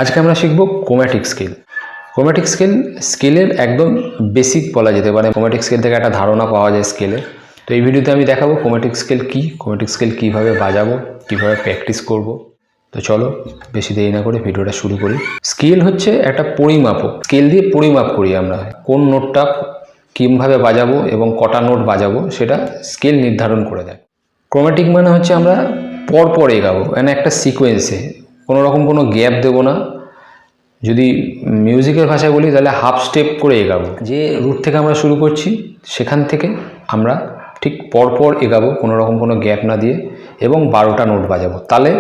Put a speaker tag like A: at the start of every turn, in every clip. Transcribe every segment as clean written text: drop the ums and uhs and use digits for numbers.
A: আজকে আমরা শিখব ক্রোম্যাটিক স্কেল। ক্রোম্যাটিক স্কেলের একদম বেসিক বলা যেতে পারে। ক্রোম্যাটিক স্কেল থেকে একটা ধারণা পাওয়া যায় স্কেলে। তো এই ভিডিওতে আমি দেখাবো ক্রোম্যাটিক স্কেল কী, ক্রোম্যাটিক স্কেল কীভাবে বাজাবো, কীভাবে প্র্যাকটিস করব। তো চলো বেশি দেরি না করে ভিডিওটা শুরু করি। স্কেল হচ্ছে একটা পরিমাপক। স্কেল দিয়ে পরিমাপ করি আমরা কোন নোটটা কীভাবে বাজাবো এবং কটা নোট বাজাবো সেটা স্কেল নির্ধারণ করে দেয়। ক্রোম্যাটিক মানে হচ্ছে আমরা পরপর এগাবো, মানে একটা সিকোয়েন্সে, কোনো রকম কোনো গ্যাপ দেবো না। যদি মিউজিকের ভাষায় বলি তাহলে হাফ স্টেপ করে এগাবো। যে রুট থেকে আমরা শুরু করছি সেখান থেকে আমরা ঠিক পরপর এগাবো, কোনো রকম কোনো গ্যাপ না দিয়ে, এবং 12টা নোট বাজাবো। তাহলে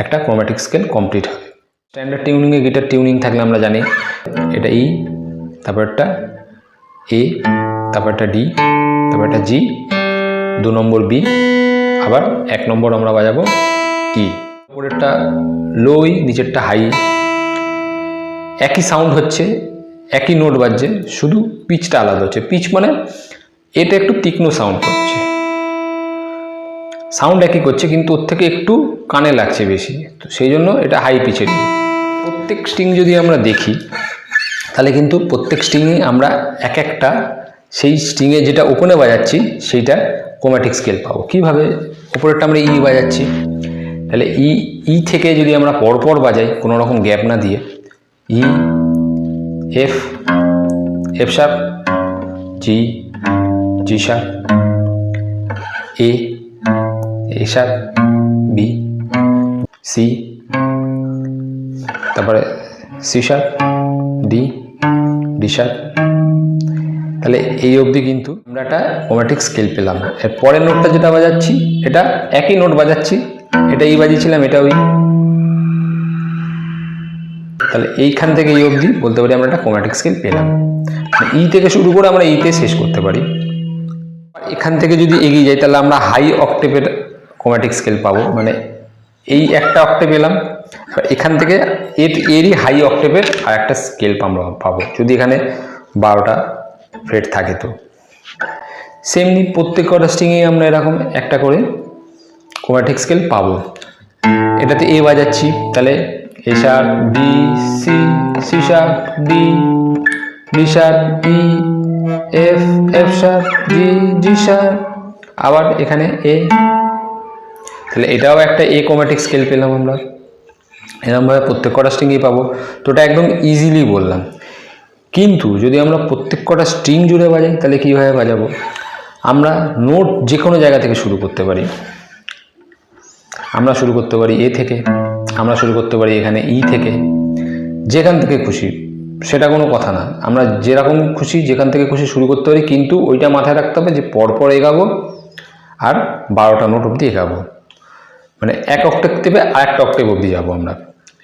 A: একটা ক্রোম্যাটিক স্কেল কমপ্লিট হবে। স্ট্যান্ডার্ড টিউনিংয়ে গিটার টিউনিং থাকলে আমরা জানি এটা ই, তারপর একটা এ, তারপর একটা ডি, তারপর একটা জি, 2 নম্বর বি, আবার 1 নম্বর আমরা বাজাবো ই। উপরেরটা লো ই, নিচেরটা হাই। একই সাউন্ড হচ্ছে, একই নোট বাজছে, শুধু পিচটা আলাদা হচ্ছে। পিচ মানে এটা একটু তীক্ষ্ণ সাউন্ড করছে, সাউন্ড একই করছে কিন্তু ওর থেকে একটু কানে লাগছে বেশি, তো সেই জন্য এটা হাই পিচের। প্রত্যেক স্ট্রিং যদি আমরা দেখি তাহলে কিন্তু প্রত্যেক স্ট্রিংয়ে আমরা এক একটা সেই স্ট্রিংয়ে যেটা ওপেনে বাজাচ্ছি সেইটা ক্রোম্যাটিক স্কেল পাবো। কীভাবে? ওপরেরটা আমরা ই বাজাচ্ছি, তাহলে ই থেকে যদি আমরা পরপর বাজাই কোনো রকম গ্যাপ না দিয়ে, E, F, F sharp, G, G sharp, A, A sharp, B, C, তারপরে C sharp, D, D sharp. তাহলে এই অবধি কিন্তু আমরা একটা ক্রোম্যাটিক স্কেল পেলাম। এর পরের নোটটা যেটা বাজাচ্ছি এটা একই নোট বাজাচ্ছি, এটা ই বাজিয়েছিলাম, এটা ওই। তাহলে এইখান থেকে এই অবধি বলতে পারি আমরা একটা ক্রোম্যাটিক স্কেল পেলাম। ই থেকে শুরু করে আমরা ইতে শেষ করতে পারি। এখান থেকে যদি এগিয়ে যাই তাহলে আমরা হাই অক্টেভের ক্রোম্যাটিক স্কেল পাবো, মানে এই একটা অক্টেভ পেলাম, এখান থেকে এরই হাই অক্টেভের আর একটা স্কেল আমরা পাবো, যদি এখানে 12টা ফ্রেট থাকে। তো সেমনি প্রত্যেক কটা স্ট্রিংয়ে আমরা এরকম একটা করে ক্রোম্যাটিক স্কেল পাবো। এটাতে এ বাজাচ্ছি, তাহলে A sharp, B, C, C sharp, D, D sharp, E, F, F sharp, G, G sharp, আবার এখানে এ। তাহলে এটাও একটা এ ক্রোম্যাটিক স্কেল পেলাম আমরা। এরকমভাবে প্রত্যেক কটা স্ট্রিংয়েই পাবো। তো এটা একদম ইজিলি বললাম। কিন্তু যদি আমরা প্রত্যেক কটা স্ট্রিং জুড়ে বাজাই তাহলে কীভাবে বাজাবো? আমরা নোট যে কোনো জায়গা থেকে শুরু করতে পারি। আমরা শুরু করতে পারি এ থেকে, আমরা শুরু করতে পারি এখানে ই থেকে, যেখান থেকে খুশি সেটা কোনো কথা না। আমরা যেরকম খুশি যেখান থেকে খুশি শুরু করতে পারি, কিন্তু ওইটা মাথায় রাখতে হবে যে পরপর এগাবো আর 12টা নোট অবধি এগাবো, মানে এক অক্টেভ থেকে আর একটা অক্টেভ অবধি যাবো আমরা,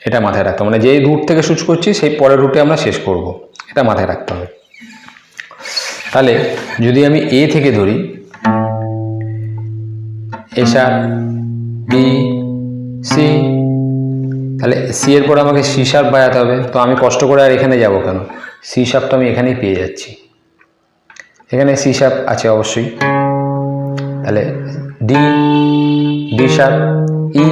A: এটা মাথায় রাখতে হবে। মানে যেই রুট থেকে শুরু করছি সেই পরের রুটে আমরা শেষ করব, এটা মাথায় রাখতে হবে। তাহলে যদি আমি এ থেকে ধরি, এ শার্প, বি, সি, তাহলে সি এর পর আমাকে সি শার্প বাজাতে হবে। তো আমি কষ্ট করে আর এখানে যাব কেন, সি শার্পটা আমি এখানেই পেয়ে যাচ্ছি, এখানে সি শার্প আছে অবশ্যই। তাহলে ডি, ডি শার্প, ই,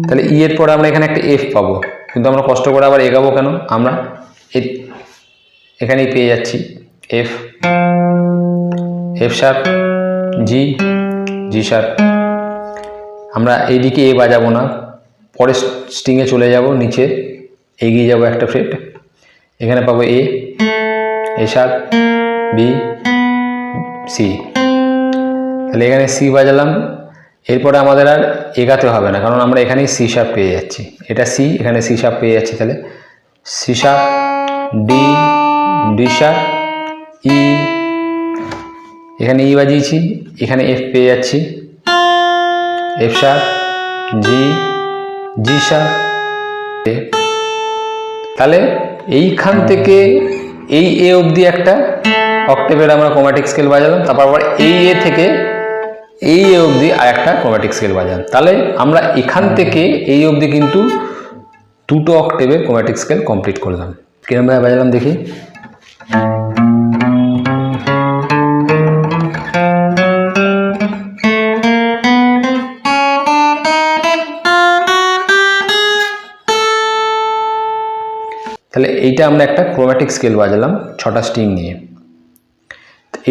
A: তাহলে ই এর পর আমরা এখানে একটা এফ পাবো, কিন্তু আমরা কষ্ট করে আবার এগাবো কেন, আমরা এখানেই পেয়ে যাচ্ছি F, F sharp, G, G sharp. আমরা এইদিকে এ বাজাবো না, পরের স্ট্রিংয়ে চলে যাব, নিচে এগিয়ে যাব একটা ফ্রেট, এখানে পাবো এ, এ শার্প, বি, সি। তাহলে এখানে সি বাজালাম, এরপরে আমাদের আর এগাতে হবে না, কারণ আমরা এখানেই সি শার্প পেয়ে যাচ্ছি। এটা সি, এখানে সি শার্প পেয়ে যাচ্ছি। তাহলে C sharp, D, D sharp, E, এখানে ই বাজিয়েছি, এখানে এফ পেয়ে যাচ্ছি, F sharp, G, G sharp. তাহলে এইখান থেকে এই এ অবধি একটা অক্টেভের আমরা ক্রোম্যাটিক স্কেল বাজালাম, তারপর আবার এই এ থেকে এই এ অবধি আর একটা ক্রোম্যাটিক স্কেল বাজালাম। তাহলে আমরা এখান থেকে এই অবধি কিন্তু 2টো অক্টেভের ক্রোম্যাটিক স্কেল কমপ্লিট করলাম। কিরমভাবে বাজালাম দেখি। তাহলে এইটা আমরা একটা ক্রোম্যাটিক স্কেল বাজালাম 6টা স্ট্রিং নিয়ে।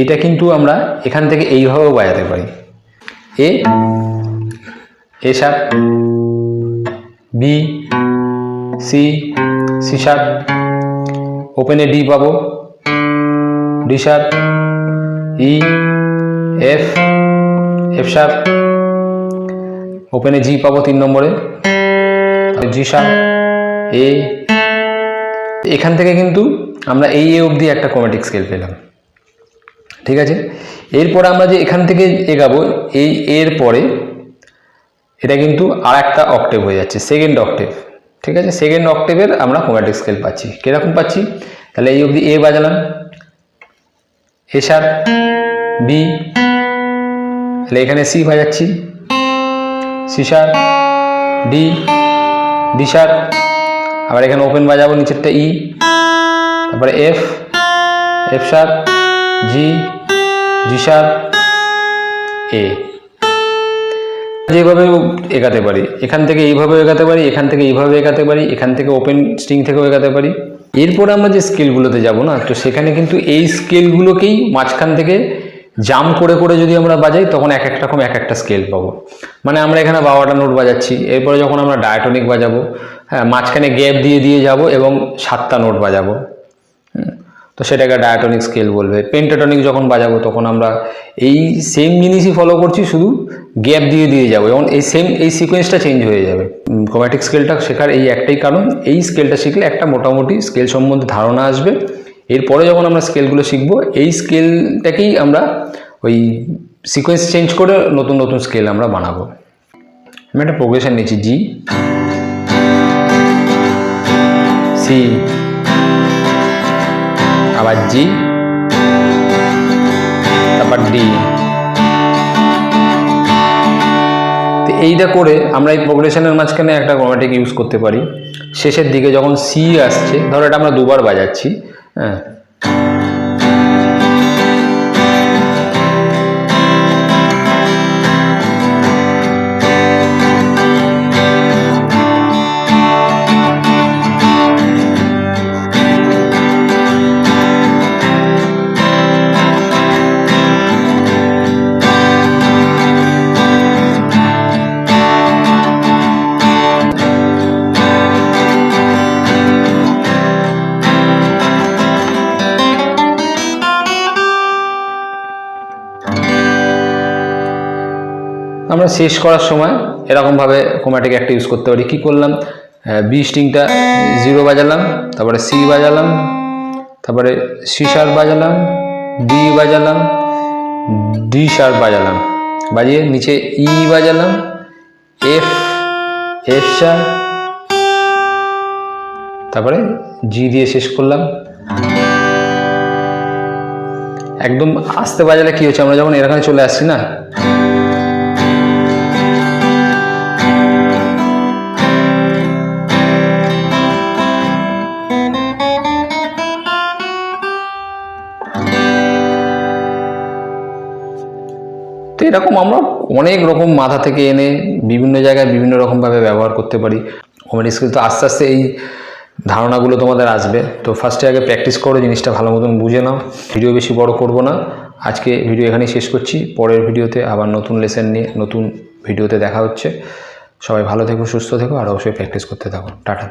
A: এইটা কিন্তু আমরা এখান থেকে এইভাবেও বাজাতে পারি, এ শার্প, বি, সি শার্প, ওপেনে ডি পাবো, D sharp, E, F sharp, ওপেনে জি পাবো 3 নম্বরে, জি শার্প, এ। এখান থেকে কিন্তু আমরা এই এ অবধি একটা ক্রোম্যাটিক স্কেল পেলাম, ঠিক আছে। এরপরে আমরা যে এখান থেকে এগাবো, এই এর পরে এটা কিন্তু আর একটা অক্টেভ হয়ে যাচ্ছে, সেকেন্ড অক্টেভ, ঠিক আছে। সেকেন্ড অক্টেভের আমরা ক্রোম্যাটিক স্কেল পাচ্ছি। কিরকম পাচ্ছি? তাহলে এই অবধি এ বাজালাম, এ শার্প, বি, তাহলে এখানে সি বাজাচ্ছি, সি শার্প, ডি শার্প, আবার এখানে ওপেন বাজাবো নিচেরটা ই, তারপরে F sharp, G sharp, A. যেভাবে এগাতে পারি, এখান থেকে এইভাবে এগাতে পারি, এখান থেকে এইভাবে এগাতে পারি, এখান থেকে ওপেন স্ট্রিং থেকেও এগাতে পারি। এরপর আমরা যে স্কেলগুলোতে যাব না, তো সেখানে কিন্তু এই স্কেলগুলোকেই মাঝখান থেকে জাম করে করে যদি আমরা বাজাই, তখন এক এক রকম এক একটা স্কেল পাবো। মানে আমরা এখানে 12টা নোট বাজাচ্ছি, এরপরে যখন আমরা ডায়াটনিক বাজাবো, হ্যাঁ, মাঝখানে গ্যাপ দিয়ে যাব এবং 7টা নোট বাজাবো, তো সেটাকে ডায়াটনিক স্কেল বলবে। পেন্টাটনিক যখন বাজাবো তখন আমরা এই সেম জিনিসই ফলো করছি, শুধু গ্যাপ দিয়ে যাবো, এবং এই সিকোয়েন্সটা চেঞ্জ হয়ে যাবে। ক্রোম্যাটিক স্কেলটা শেখার এই একটাই কারণ, এই স্কেলটা শিখলে একটা মোটামুটি স্কেল সম্বন্ধে ধারণা আসবে। এরপরে যখন আমরা স্কেলগুলো শিখবো, এই স্কেলটাকেই আমরা ওই সিকোয়েন্স চেঞ্জ করে নতুন নতুন স্কেল আমরা বানাবো। আমি একটা প্রোগ্রেশন নিচ্ছি, জি, সি, আবার জি, তারপর ডি। তো এইটা করে আমরা এই প্রোগ্রেশনের মাঝখানে একটা ক্রোম্যাটিক ইউজ করতে পারি। শেষের দিকে যখন সি আসছে, ধরো এটা আমরা দুবার বাজাচ্ছি, হ্যাঁ, আমরা শেষ করার সময় এরকমভাবে ক্রোম্যাটিক একটা ইউজ করতে পারি। কি করলাম? বি স্ট্রিংটা 0 বাজালাম, তারপরে সি বাজালাম, তারপরে সি শার্প বাজালাম, ডি বাজালাম, ডি শার্প বাজালাম, বাজিয়ে নিচে ই বাজালাম, এফ শার্প, তারপরে জি দিয়ে শেষ করলাম। একদম আস্তে বাজালে কি হচ্ছে, আমরা যখন এখানে চলে আসছি না, তো এরকম আমরা অনেক রকম মাথা থেকে এনে বিভিন্ন জায়গায় বিভিন্ন রকমভাবে ব্যবহার করতে পারি। ক্রোম্যাটিক স্কেল তো আস্তে আস্তে এই ধারণাগুলো তোমাদের আসবে। তো ফার্স্টে আগে প্র্যাকটিস করো, জিনিসটা ভালো মতন বুঝে নাও। ভিডিও বেশি বড় করব না, আজকে ভিডিও এখানেই শেষ করছি। পরের ভিডিওতে আবার নতুন লেসন নিয়ে নতুন ভিডিওতে দেখা হচ্ছে। সবাই ভালো থেকো, সুস্থ থেকো, আর অবশ্যই প্র্যাকটিস করতে থাকো। টাটা।